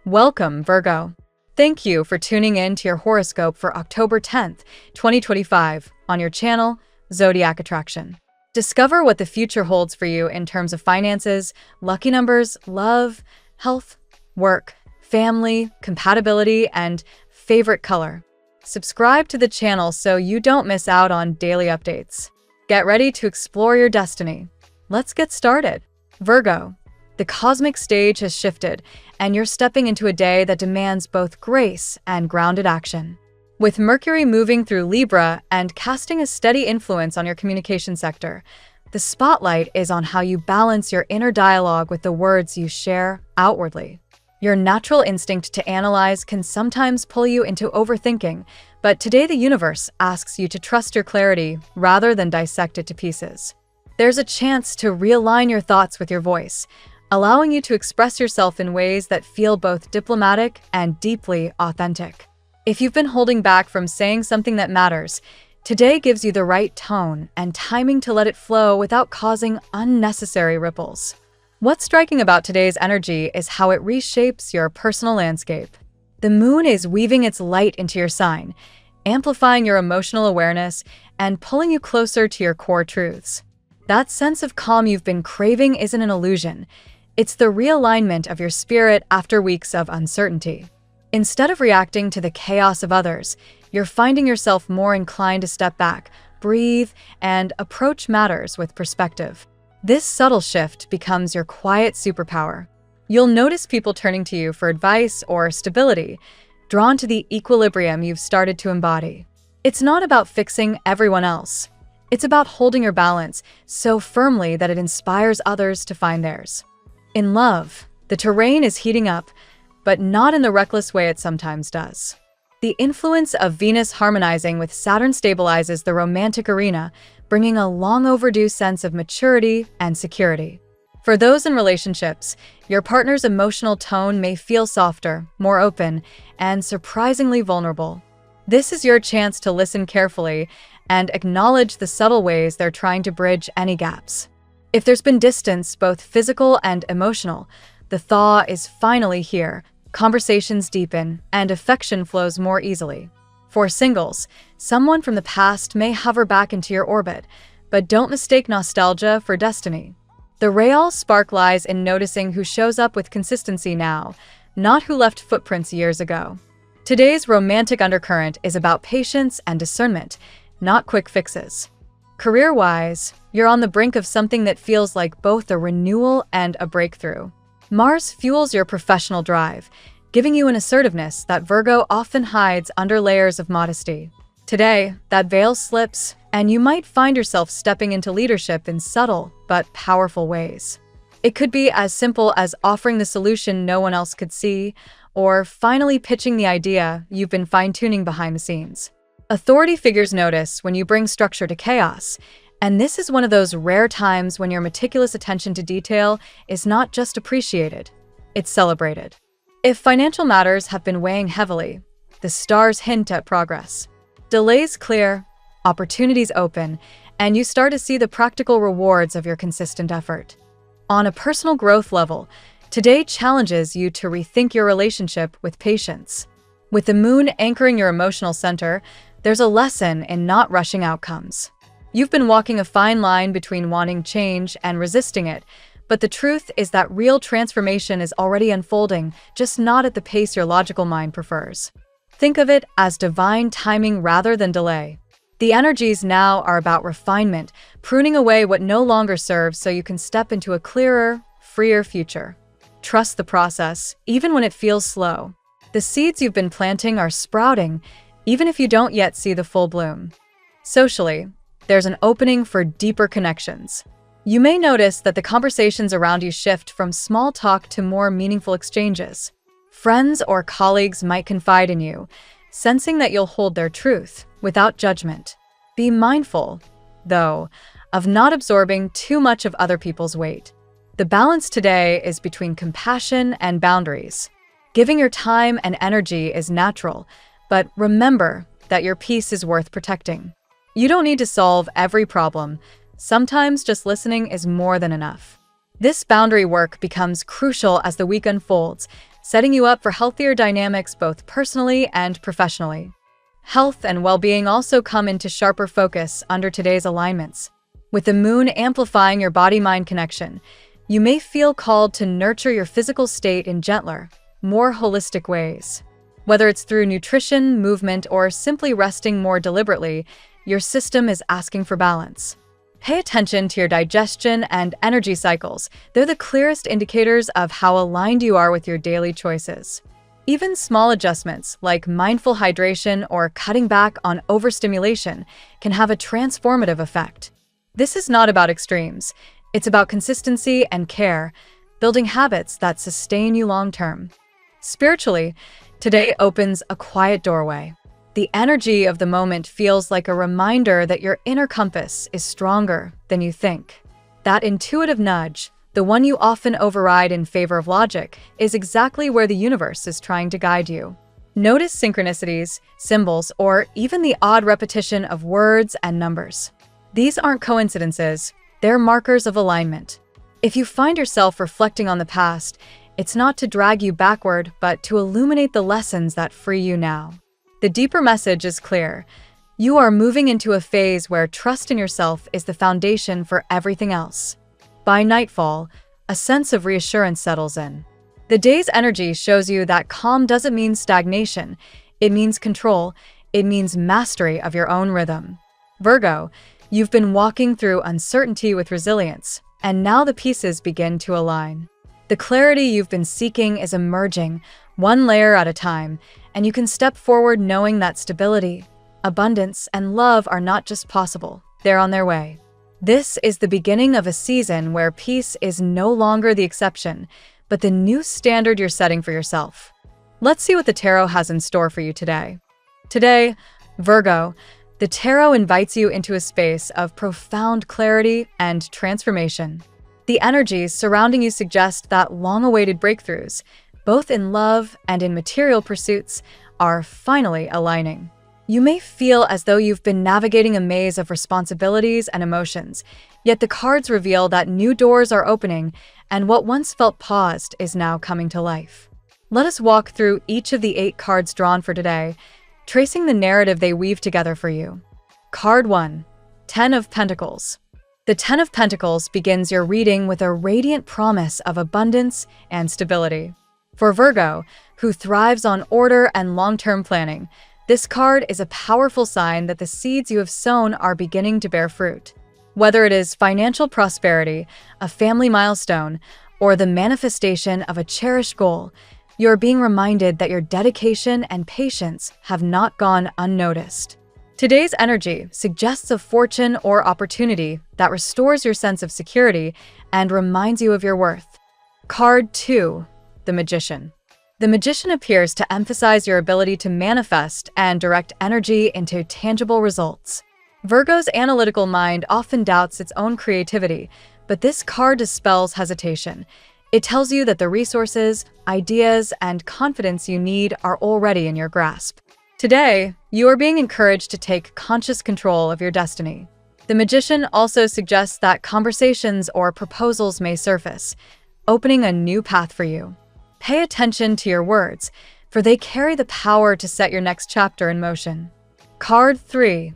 Welcome, Virgo. Thank you for tuning in to your horoscope for October 10th, 2025, on your channel, Zodiac Attraction. Discover what the future holds for you in terms of finances, lucky numbers, love, health, work, family, compatibility, and favorite color. Subscribe to the channel so you don't miss out on daily updates. Get ready to explore your destiny. Let's get started. Virgo. The cosmic stage has shifted, and you're stepping into a day that demands both grace and grounded action. With Mercury moving through Libra and casting a steady influence on your communication sector, the spotlight is on how you balance your inner dialogue with the words you share outwardly. Your natural instinct to analyze can sometimes pull you into overthinking, but today the universe asks you to trust your clarity rather than dissect it to pieces. There's a chance to realign your thoughts with your voice, allowing you to express yourself in ways that feel both diplomatic and deeply authentic. If you've been holding back from saying something that matters, today gives you the right tone and timing to let it flow without causing unnecessary ripples. What's striking about today's energy is how it reshapes your personal landscape. The moon is weaving its light into your sign, amplifying your emotional awareness and pulling you closer to your core truths. That sense of calm you've been craving isn't an illusion. It's the realignment of your spirit after weeks of uncertainty. Instead of reacting to the chaos of others, you're finding yourself more inclined to step back, breathe, and approach matters with perspective. This subtle shift becomes your quiet superpower. You'll notice people turning to you for advice or stability, drawn to the equilibrium you've started to embody. It's not about fixing everyone else. It's about holding your balance so firmly that it inspires others to find theirs. In love, the terrain is heating up, but not in the reckless way it sometimes does. The influence of Venus harmonizing with Saturn stabilizes the romantic arena, bringing a long overdue sense of maturity and security. For those in relationships, your partner's emotional tone may feel softer, more open, and surprisingly vulnerable. This is your chance to listen carefully and acknowledge the subtle ways they're trying to bridge any gaps. If there's been distance, both physical and emotional, the thaw is finally here. Conversations deepen, and affection flows more easily. For singles, someone from the past may hover back into your orbit, but don't mistake nostalgia for destiny. The real spark lies in noticing who shows up with consistency now, not who left footprints years ago. Today's romantic undercurrent is about patience and discernment, not quick fixes. Career-wise, you're on the brink of something that feels like both a renewal and a breakthrough. Mars fuels your professional drive, giving you an assertiveness that Virgo often hides under layers of modesty. Today, that veil slips, and you might find yourself stepping into leadership in subtle but powerful ways. It could be as simple as offering the solution no one else could see, or finally pitching the idea you've been fine-tuning behind the scenes. Authority figures notice when you bring structure to chaos, and this is one of those rare times when your meticulous attention to detail is not just appreciated, it's celebrated. If financial matters have been weighing heavily, the stars hint at progress. Delays clear, opportunities open, and you start to see the practical rewards of your consistent effort. On a personal growth level, today challenges you to rethink your relationship with patience. With the moon anchoring your emotional center, there's a lesson in not rushing outcomes. You've been walking a fine line between wanting change and resisting it, but the truth is that real transformation is already unfolding, just not at the pace your logical mind prefers. Think of it as divine timing rather than delay. The energies now are about refinement, pruning away what no longer serves so you can step into a clearer, freer future. Trust the process, even when it feels slow. The seeds you've been planting are sprouting, even if you don't yet see the full bloom. Socially, there's an opening for deeper connections. You may notice that the conversations around you shift from small talk to more meaningful exchanges. Friends or colleagues might confide in you, sensing that you'll hold their truth without judgment. Be mindful, though, of not absorbing too much of other people's weight. The balance today is between compassion and boundaries. Giving your time and energy is natural, but remember that your peace is worth protecting. You don't need to solve every problem. Sometimes just listening is more than enough. This boundary work becomes crucial as the week unfolds, setting you up for healthier dynamics both personally and professionally. Health and well-being also come into sharper focus under today's alignments. With the moon amplifying your body-mind connection, you may feel called to nurture your physical state in gentler, more holistic ways. Whether it's through nutrition, movement, or simply resting more deliberately, your system is asking for balance. Pay attention to your digestion and energy cycles. They're the clearest indicators of how aligned you are with your daily choices. Even small adjustments like mindful hydration or cutting back on overstimulation can have a transformative effect. This is not about extremes. It's about consistency and care, building habits that sustain you long-term. Spiritually, today opens a quiet doorway. The energy of the moment feels like a reminder that your inner compass is stronger than you think. That intuitive nudge, the one you often override in favor of logic, is exactly where the universe is trying to guide you. Notice synchronicities, symbols, or even the odd repetition of words and numbers. These aren't coincidences, they're markers of alignment. If you find yourself reflecting on the past, it's not to drag you backward, but to illuminate the lessons that free you now. The deeper message is clear. You are moving into a phase where trust in yourself is the foundation for everything else. By nightfall, a sense of reassurance settles in. The day's energy shows you that calm doesn't mean stagnation. It means control. It means mastery of your own rhythm. Virgo, you've been walking through uncertainty with resilience, and now the pieces begin to align. The clarity you've been seeking is emerging, one layer at a time, and you can step forward knowing that stability, abundance, and love are not just possible, they're on their way. This is the beginning of a season where peace is no longer the exception, but the new standard you're setting for yourself. Let's see what the tarot has in store for you today. Today, Virgo, the tarot invites you into a space of profound clarity and transformation. The energies surrounding you suggest that long-awaited breakthroughs, both in love and in material pursuits, are finally aligning. You may feel as though you've been navigating a maze of responsibilities and emotions, yet the cards reveal that new doors are opening and what once felt paused is now coming to life. Let us walk through each of the 8 cards drawn for today, tracing the narrative they weave together for you. Card 1, 10 of Pentacles. The 10 of Pentacles begins your reading with a radiant promise of abundance and stability. For Virgo, who thrives on order and long-term planning, this card is a powerful sign that the seeds you have sown are beginning to bear fruit. Whether it is financial prosperity, a family milestone, or the manifestation of a cherished goal, you're being reminded that your dedication and patience have not gone unnoticed. Today's energy suggests a fortune or opportunity that restores your sense of security and reminds you of your worth. Card 2, the Magician. The Magician appears to emphasize your ability to manifest and direct energy into tangible results. Virgo's analytical mind often doubts its own creativity, but this card dispels hesitation. It tells you that the resources, ideas, and confidence you need are already in your grasp. Today, you are being encouraged to take conscious control of your destiny. The Magician also suggests that conversations or proposals may surface, opening a new path for you. Pay attention to your words, for they carry the power to set your next chapter in motion. Card 3,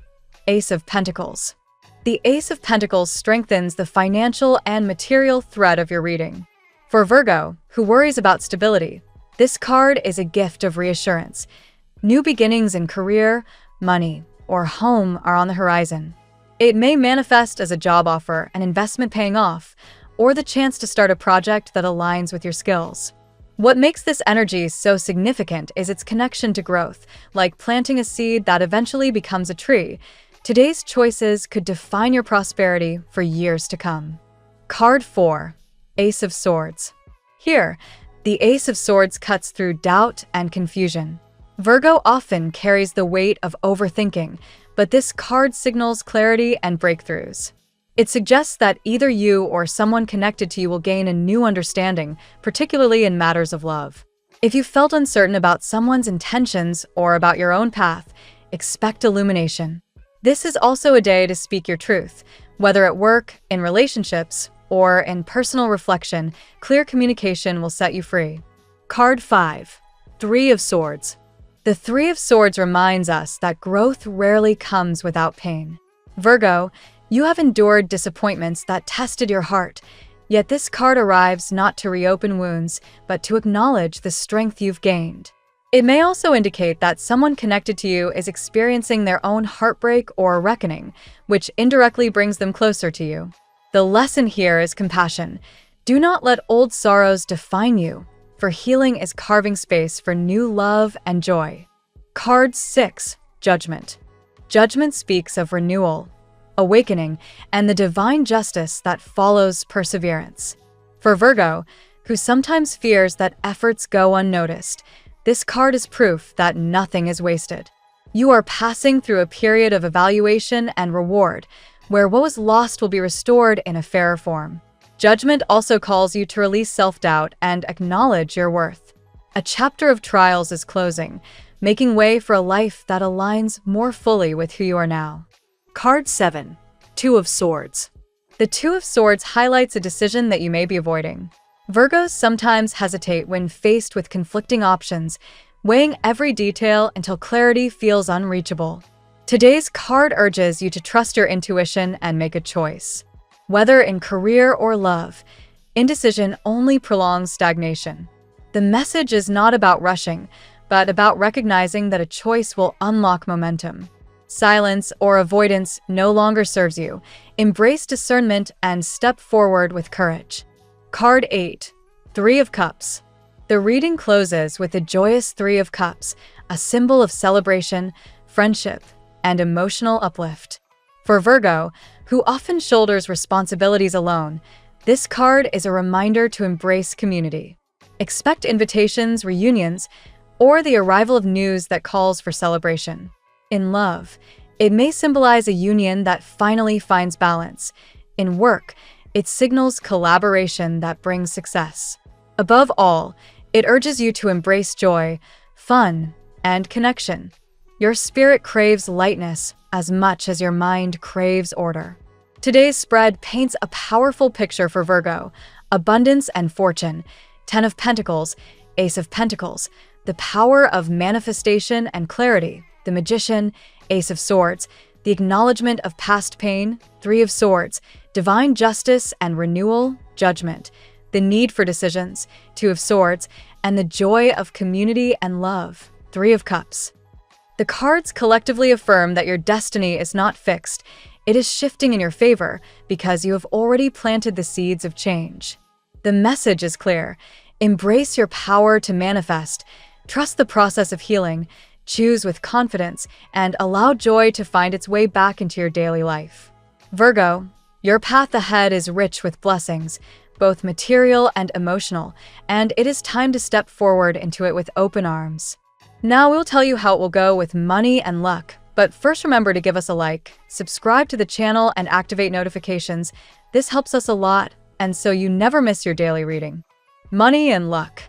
Ace of Pentacles. The Ace of Pentacles strengthens the financial and material thread of your reading. For Virgo, who worries about stability, this card is a gift of reassurance. New beginnings in career, money, or home are on the horizon. It may manifest as a job offer, an investment paying off, or the chance to start a project that aligns with your skills. What makes this energy so significant is its connection to growth, like planting a seed that eventually becomes a tree. Today's choices could define your prosperity for years to come. Card 4, Ace of Swords. Here, the Ace of Swords cuts through doubt and confusion. Virgo often carries the weight of overthinking, but this card signals clarity and breakthroughs. It suggests that either you or someone connected to you will gain a new understanding, particularly in matters of love. If you felt uncertain about someone's intentions or about your own path, expect illumination. This is also a day to speak your truth. Whether at work, in relationships, or in personal reflection, clear communication will set you free. Card 5. Three of Swords. The Three of Swords reminds us that growth rarely comes without pain. Virgo, you have endured disappointments that tested your heart, yet this card arrives not to reopen wounds, but to acknowledge the strength you've gained. It may also indicate that someone connected to you is experiencing their own heartbreak or reckoning, which indirectly brings them closer to you. The lesson here is compassion. Do not let old sorrows define you, for healing is carving space for new love and joy. Card 6. Judgment. Judgment speaks of renewal, awakening, and the divine justice that follows perseverance. For Virgo, who sometimes fears that efforts go unnoticed, this card is proof that nothing is wasted. You are passing through a period of evaluation and reward, where what was lost will be restored in a fairer form. Judgment also calls you to release self-doubt and acknowledge your worth. A chapter of trials is closing, making way for a life that aligns more fully with who you are now. Card 7. Two of Swords. The Two of Swords highlights a decision that you may be avoiding. Virgos sometimes hesitate when faced with conflicting options, weighing every detail until clarity feels unreachable. Today's card urges you to trust your intuition and make a choice. Whether in career or love, indecision only prolongs stagnation. The message is not about rushing, but about recognizing that a choice will unlock momentum. Silence or avoidance no longer serves you. Embrace discernment and step forward with courage. Card 8. Three of Cups. The reading closes with the joyous Three of Cups, a symbol of celebration, friendship, and emotional uplift. For Virgo, who often shoulders responsibilities alone, this card is a reminder to embrace community. Expect invitations, reunions, or the arrival of news that calls for celebration. In love, it may symbolize a union that finally finds balance. In work, it signals collaboration that brings success. Above all, it urges you to embrace joy, fun, and connection. Your spirit craves lightness as much as your mind craves order. Today's spread paints a powerful picture for Virgo: abundance and fortune, 10 of Pentacles, Ace of Pentacles, the power of manifestation and clarity, the Magician, Ace of Swords, the acknowledgement of past pain, Three of Swords, divine justice and renewal, Judgment, the need for decisions, Two of Swords, and the joy of community and love, Three of Cups. The cards collectively affirm that your destiny is not fixed. It is shifting in your favor because you have already planted the seeds of change. The message is clear. Embrace your power to manifest. Trust the process of healing. Choose with confidence and allow joy to find its way back into your daily life. Virgo, your path ahead is rich with blessings, both material and emotional, and it is time to step forward into it with open arms. Now we'll tell you how it will go with money and luck, but first remember to give us a like, subscribe to the channel, and activate notifications. This helps us a lot, and so you never miss your daily reading. Money and luck.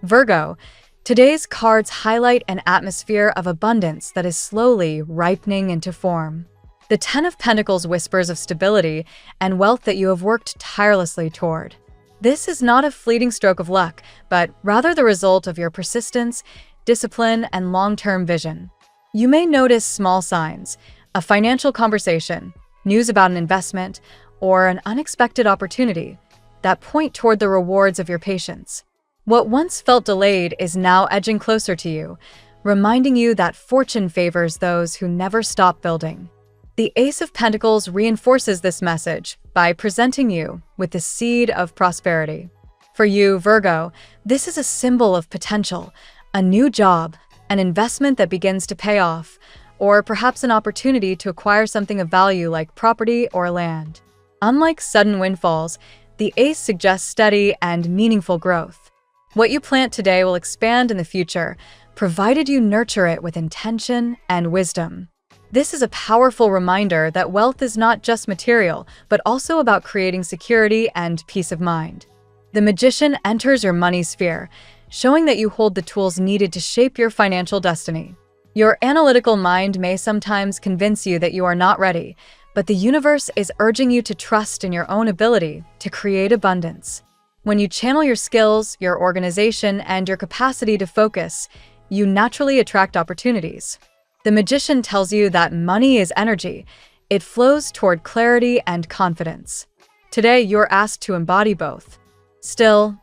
Virgo, today's cards highlight an atmosphere of abundance that is slowly ripening into form. The 10 of Pentacles whispers of stability and wealth that you have worked tirelessly toward. This is not a fleeting stroke of luck, but rather the result of your persistence, discipline, and long-term vision. You may notice small signs: a financial conversation, news about an investment, or an unexpected opportunity that point toward the rewards of your patience. What once felt delayed is now edging closer to you, reminding you that fortune favors those who never stop building. The Ace of Pentacles reinforces this message by presenting you with the seed of prosperity. For you, Virgo, this is a symbol of potential, a new job, an investment that begins to pay off, or perhaps an opportunity to acquire something of value like property or land. Unlike sudden windfalls, the Ace suggests steady and meaningful growth. What you plant today will expand in the future, provided you nurture it with intention and wisdom. This is a powerful reminder that wealth is not just material, but also about creating security and peace of mind. The Magician enters your money sphere, showing that you hold the tools needed to shape your financial destiny. Your analytical mind may sometimes convince you that you are not ready, but the universe is urging you to trust in your own ability to create abundance. When you channel your skills, your organization, and your capacity to focus, you naturally attract opportunities. The Magician tells you that money is energy. It flows toward clarity and confidence. Today, you're asked to embody both. Still,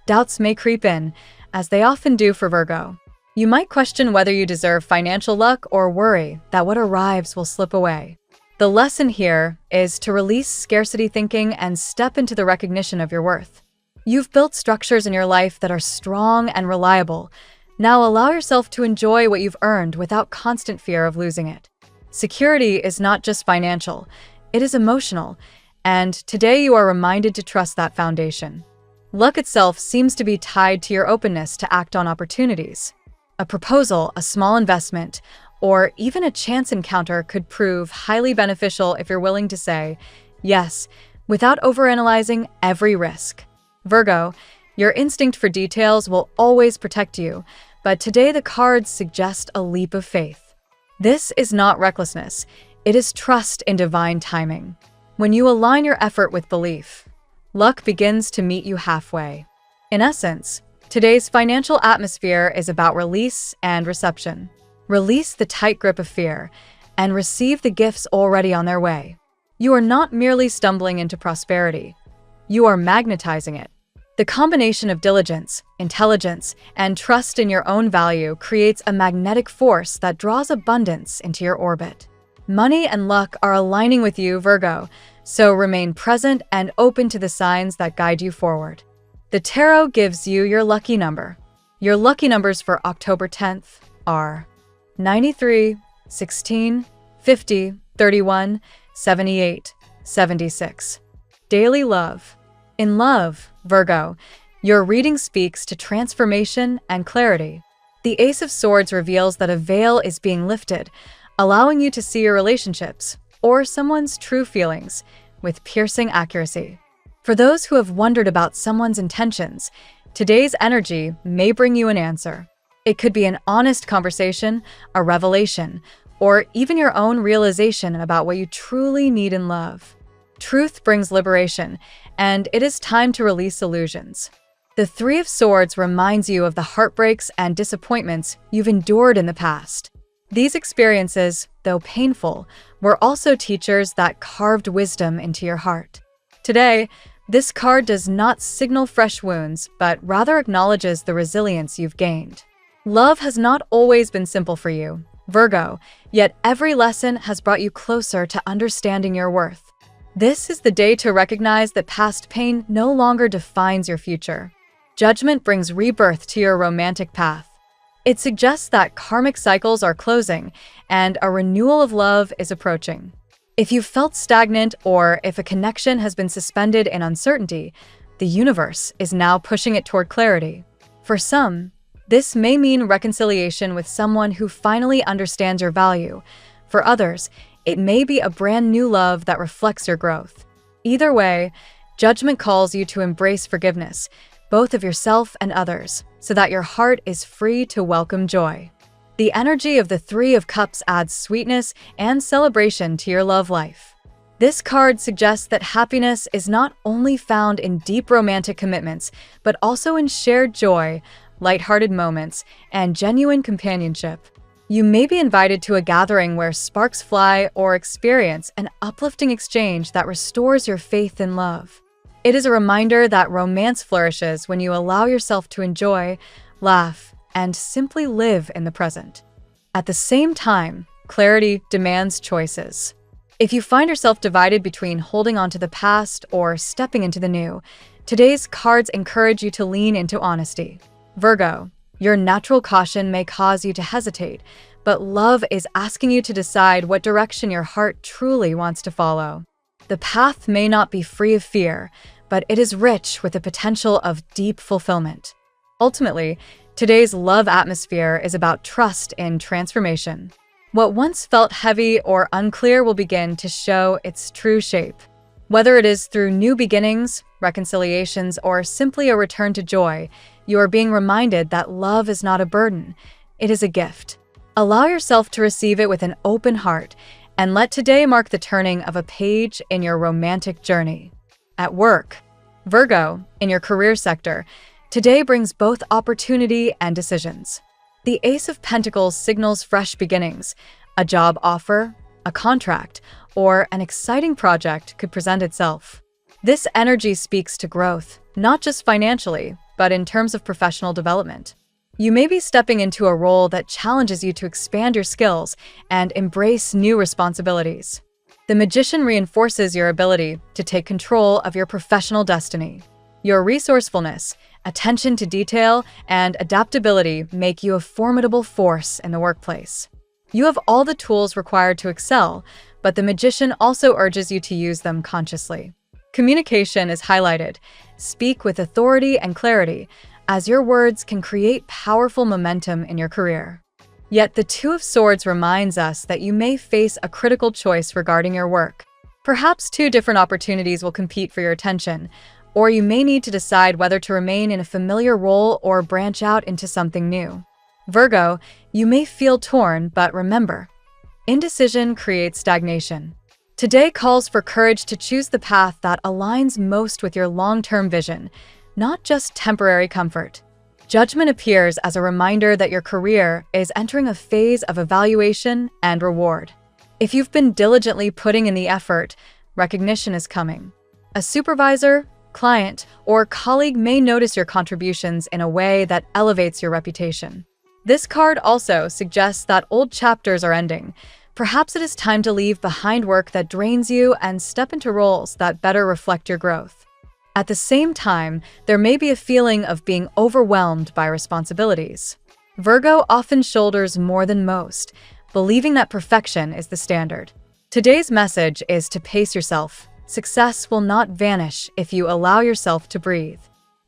doubts may creep in, as they often do for Virgo. You might question whether you deserve financial luck or worry that what arrives will slip away. The lesson here is to release scarcity thinking and step into the recognition of your worth. You've built structures in your life that are strong and reliable. Now allow yourself to enjoy what you've earned without constant fear of losing it. Security is not just financial, it is emotional, and today you are reminded to trust that foundation. Luck itself seems to be tied to your openness to act on opportunities. A proposal, a small investment, or even a chance encounter could prove highly beneficial if you're willing to say yes, without overanalyzing every risk. Virgo, your instinct for details will always protect you, but today the cards suggest a leap of faith. This is not recklessness, it is trust in divine timing. When you align your effort with belief, luck begins to meet you halfway. In essence, today's financial atmosphere is about release and reception. Release the tight grip of fear and receive the gifts already on their way. You are not merely stumbling into prosperity, you are magnetizing it. The combination of diligence, intelligence, and trust in your own value creates a magnetic force that draws abundance into your orbit. Money and luck are aligning with you, Virgo, so remain present and open to the signs that guide you forward. The tarot gives you your lucky number. Your lucky numbers for October 10th are 93, 16, 50, 31, 78, 76. Daily love. In love, Virgo, your reading speaks to transformation and clarity. The Ace of Swords reveals that a veil is being lifted, allowing you to see your relationships or someone's true feelings with piercing accuracy. For those who have wondered about someone's intentions, today's energy may bring you an answer. It could be an honest conversation, a revelation, or even your own realization about what you truly need in love. Truth brings liberation, and it is time to release illusions. The Three of Swords reminds you of the heartbreaks and disappointments you've endured in the past. These experiences, though painful, were also teachers that carved wisdom into your heart. Today, this card does not signal fresh wounds, but rather acknowledges the resilience you've gained. Love has not always been simple for you, Virgo, yet every lesson has brought you closer to understanding your worth. This is the day to recognize that past pain no longer defines your future. Judgment brings rebirth to your romantic path. It suggests that karmic cycles are closing and a renewal of love is approaching. If you've felt stagnant or if a connection has been suspended in uncertainty, the universe is now pushing it toward clarity. For some, this may mean reconciliation with someone who finally understands your value. For others, it may be a brand new love that reflects your growth. Either way, judgment calls you to embrace forgiveness, both of yourself and others, so that your heart is free to welcome joy. The energy of the Three of Cups adds sweetness and celebration to your love life. This card suggests that happiness is not only found in deep romantic commitments, but also in shared joy, lighthearted moments, and genuine companionship. You may be invited to a gathering where sparks fly or experience an uplifting exchange that restores your faith in love. It is a reminder that romance flourishes when you allow yourself to enjoy, laugh, and simply live in the present. At the same time, clarity demands choices. If you find yourself divided between holding on to the past or stepping into the new, today's cards encourage you to lean into honesty. Virgo, your natural caution may cause you to hesitate, but love is asking you to decide what direction your heart truly wants to follow. The path may not be free of fear, but it is rich with the potential of deep fulfillment. Ultimately, today's love atmosphere is about trust in transformation. What once felt heavy or unclear will begin to show its true shape. Whether it is through new beginnings, reconciliations, or simply a return to joy, you are being reminded that love is not a burden, it is a gift. Allow yourself to receive it with an open heart, and let today mark the turning of a page in your romantic journey. At work, Virgo, in your career sector, today brings both opportunity and decisions. The Ace of Pentacles signals fresh beginnings. A job offer, a contract, or an exciting project could present itself. This energy speaks to growth, not just financially, but in terms of professional development. You may be stepping into a role that challenges you to expand your skills and embrace new responsibilities. The Magician reinforces your ability to take control of your professional destiny. Your resourcefulness, attention to detail, and adaptability make you a formidable force in the workplace. You have all the tools required to excel, but the Magician also urges you to use them consciously. Communication is highlighted. Speak with authority and clarity, as your words can create powerful momentum in your career. Yet the Two of Swords reminds us that you may face a critical choice regarding your work. Perhaps two different opportunities will compete for your attention, or you may need to decide whether to remain in a familiar role or branch out into something new. Virgo, you may feel torn, but remember, indecision creates stagnation. Today calls for courage to choose the path that aligns most with your long-term vision, not just temporary comfort. Judgment appears as a reminder that your career is entering a phase of evaluation and reward. If you've been diligently putting in the effort, recognition is coming. A supervisor, client, or colleague may notice your contributions in a way that elevates your reputation. This card also suggests that old chapters are ending. Perhaps it is time to leave behind work that drains you and step into roles that better reflect your growth. At the same time, there may be a feeling of being overwhelmed by responsibilities. Virgo often shoulders more than most, believing that perfection is the standard. Today's message is to pace yourself. Success will not vanish if you allow yourself to breathe.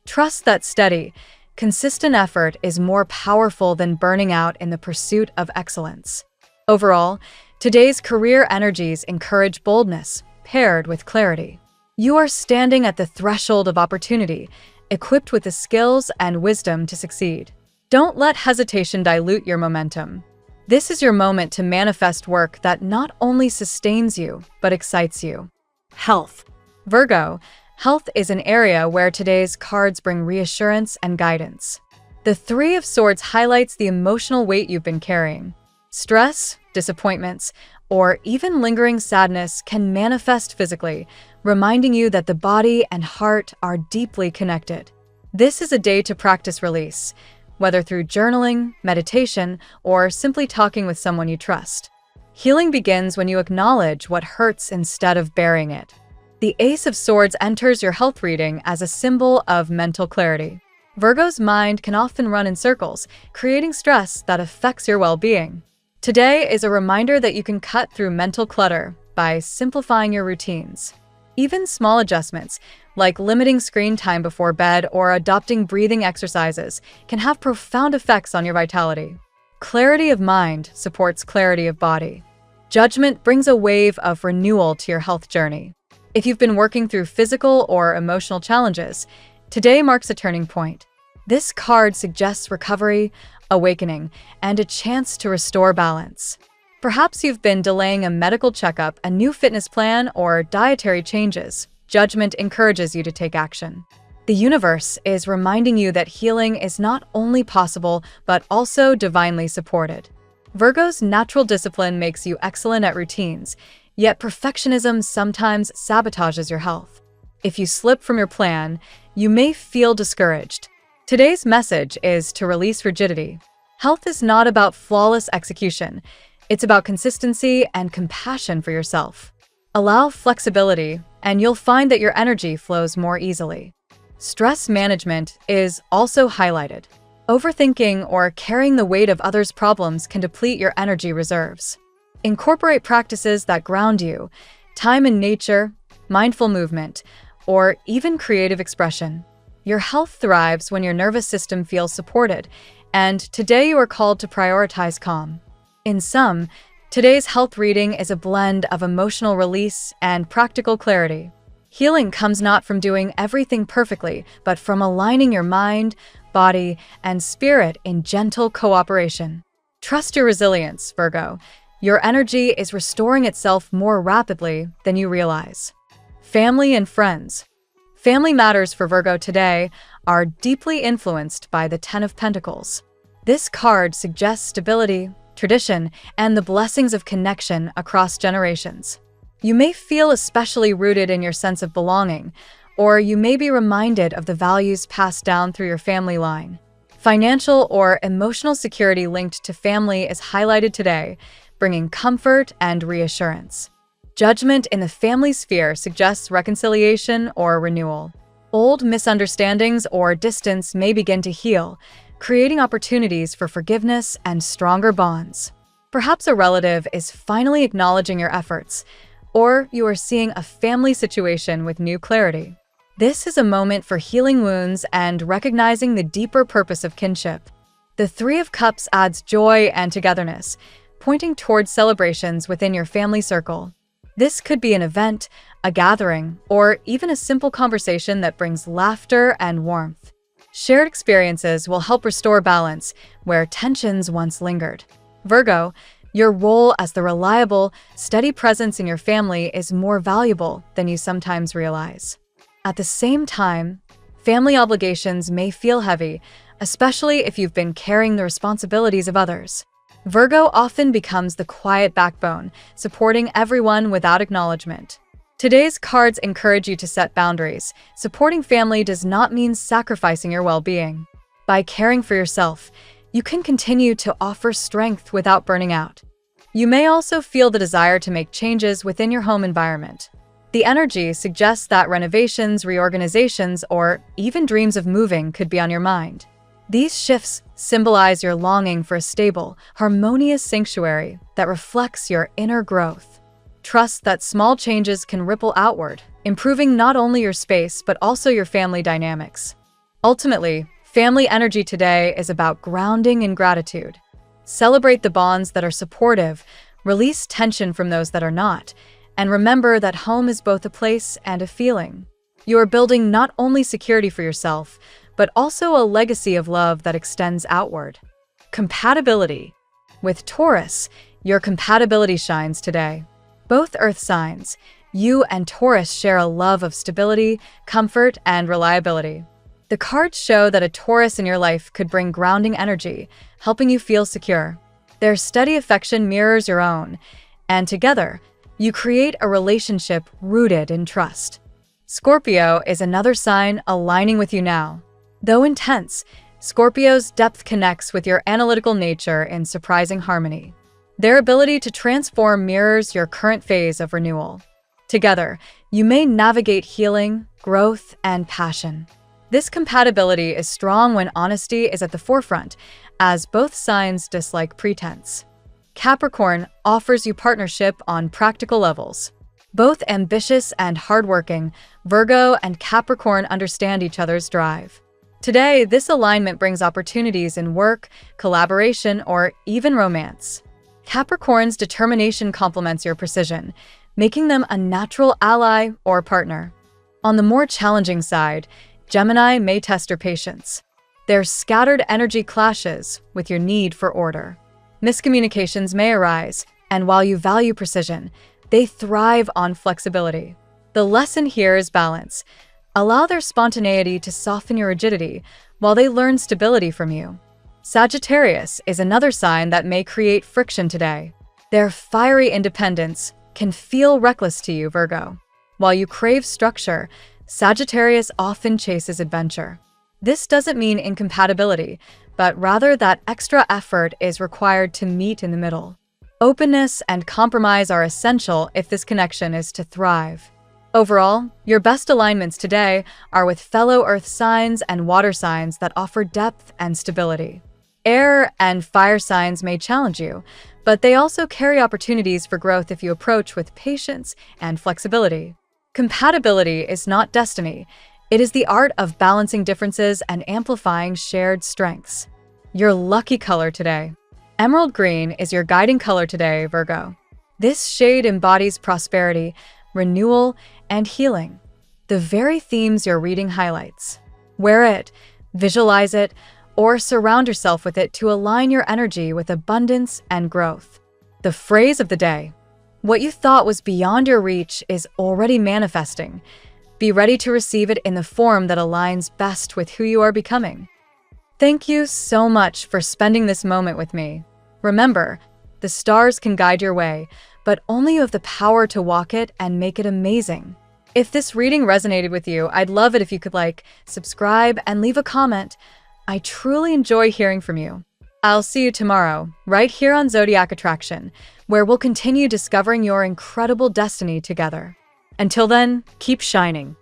Trust that steady, consistent effort is more powerful than burning out in the pursuit of excellence. Overall, today's career energies encourage boldness, paired with clarity. You are standing at the threshold of opportunity, equipped with the skills and wisdom to succeed. Don't let hesitation dilute your momentum. This is your moment to manifest work that not only sustains you, but excites you. Health. Virgo, health is an area where today's cards bring reassurance and guidance. The Three of Swords highlights the emotional weight you've been carrying. Stress, disappointments, or even lingering sadness can manifest physically, reminding you that the body and heart are deeply connected. This is a day to practice release, whether through journaling, meditation, or simply talking with someone you trust. Healing begins when you acknowledge what hurts instead of burying it. The Ace of Swords enters your health reading as a symbol of mental clarity. Virgo's mind can often run in circles, creating stress that affects your well-being. Today is a reminder that you can cut through mental clutter by simplifying your routines. Even small adjustments, like limiting screen time before bed or adopting breathing exercises, can have profound effects on your vitality. Clarity of mind supports clarity of body. Judgment brings a wave of renewal to your health journey. If you've been working through physical or emotional challenges, today marks a turning point. This card suggests recovery, awakening, and a chance to restore balance. Perhaps you've been delaying a medical checkup, a new fitness plan, or dietary changes. Judgment encourages you to take action. The universe is reminding you that healing is not only possible, but also divinely supported. Virgo's natural discipline makes you excellent at routines, yet perfectionism sometimes sabotages your health. If you slip from your plan, you may feel discouraged. Today's message is to release rigidity. Health is not about flawless execution. It's about consistency and compassion for yourself. Allow flexibility, and you'll find that your energy flows more easily. Stress management is also highlighted. Overthinking or carrying the weight of others' problems can deplete your energy reserves. Incorporate practices that ground you, time in nature, mindful movement, or even creative expression. Your health thrives when your nervous system feels supported, and today you are called to prioritize calm. In sum, today's health reading is a blend of emotional release and practical clarity. Healing comes not from doing everything perfectly, but from aligning your mind, body, and spirit in gentle cooperation. Trust your resilience, Virgo. Your energy is restoring itself more rapidly than you realize. Family and friends. Family matters for Virgo today are deeply influenced by the Ten of Pentacles. This card suggests stability, tradition, and the blessings of connection across generations. You may feel especially rooted in your sense of belonging, or you may be reminded of the values passed down through your family line. Financial or emotional security linked to family is highlighted today, bringing comfort and reassurance. Judgment in the family sphere suggests reconciliation or renewal. Old misunderstandings or distance may begin to heal, creating opportunities for forgiveness and stronger bonds. Perhaps a relative is finally acknowledging your efforts, or you are seeing a family situation with new clarity. This is a moment for healing wounds and recognizing the deeper purpose of kinship. The Three of Cups adds joy and togetherness, pointing towards celebrations within your family circle. This could be an event, a gathering, or even a simple conversation that brings laughter and warmth. Shared experiences will help restore balance where tensions once lingered. Virgo, your role as the reliable, steady presence in your family is more valuable than you sometimes realize. At the same time, family obligations may feel heavy, especially if you've been carrying the responsibilities of others. Virgo often becomes the quiet backbone, supporting everyone without acknowledgement. Today's cards encourage you to set boundaries. Supporting family does not mean sacrificing your well-being. By caring for yourself, you can continue to offer strength without burning out. You may also feel the desire to make changes within your home environment. The energy suggests that renovations, reorganizations, or even dreams of moving could be on your mind. These shifts symbolize your longing for a stable, harmonious sanctuary that reflects your inner growth. Trust that small changes can ripple outward, improving not only your space but also your family dynamics. Ultimately, family energy today is about grounding and gratitude. Celebrate the bonds that are supportive, release tension from those that are not, and remember that home is both a place and a feeling. You are building not only security for yourself, but also a legacy of love that extends outward. Compatibility. With Taurus, your compatibility shines today. Both earth signs, you and Taurus share a love of stability, comfort, and reliability. The cards show that a Taurus in your life could bring grounding energy, helping you feel secure. Their steady affection mirrors your own, and together, you create a relationship rooted in trust. Scorpio is another sign aligning with you now. Though intense, Scorpio's depth connects with your analytical nature in surprising harmony. Their ability to transform mirrors your current phase of renewal. Together, you may navigate healing, growth, and passion. This compatibility is strong when honesty is at the forefront, as both signs dislike pretense. Capricorn offers you partnership on practical levels. Both ambitious and hardworking, Virgo and Capricorn understand each other's drive. Today, this alignment brings opportunities in work, collaboration, or even romance. Capricorn's determination complements your precision, making them a natural ally or partner. On the more challenging side, Gemini may test your patience. Their scattered energy clashes with your need for order. Miscommunications may arise, and while you value precision, they thrive on flexibility. The lesson here is balance. Allow their spontaneity to soften your rigidity while they learn stability from you. Sagittarius is another sign that may create friction today. Their fiery independence can feel reckless to you, Virgo. While you crave structure, Sagittarius often chases adventure. This doesn't mean incompatibility, but rather that extra effort is required to meet in the middle. Openness and compromise are essential if this connection is to thrive. Overall, your best alignments today are with fellow earth signs and water signs that offer depth and stability. Air and fire signs may challenge you, but they also carry opportunities for growth if you approach with patience and flexibility. Compatibility is not destiny. It is the art of balancing differences and amplifying shared strengths. Your lucky color today. Emerald green is your guiding color today, Virgo. This shade embodies prosperity, renewal, and healing, the very themes your reading highlights. Wear it, visualize it, or surround yourself with it to align your energy with abundance and growth. The phrase of the day: what you thought was beyond your reach is already manifesting. Be ready to receive it in the form that aligns best with who you are becoming. Thank you so much for spending this moment with me. Remember, the stars can guide your way, but only you have the power to walk it and make it amazing. If this reading resonated with you, I'd love it if you could subscribe, and leave a comment. I truly enjoy hearing from you. I'll see you tomorrow, right here on Zodiac Attraction, where we'll continue discovering your incredible destiny together. Until then, keep shining.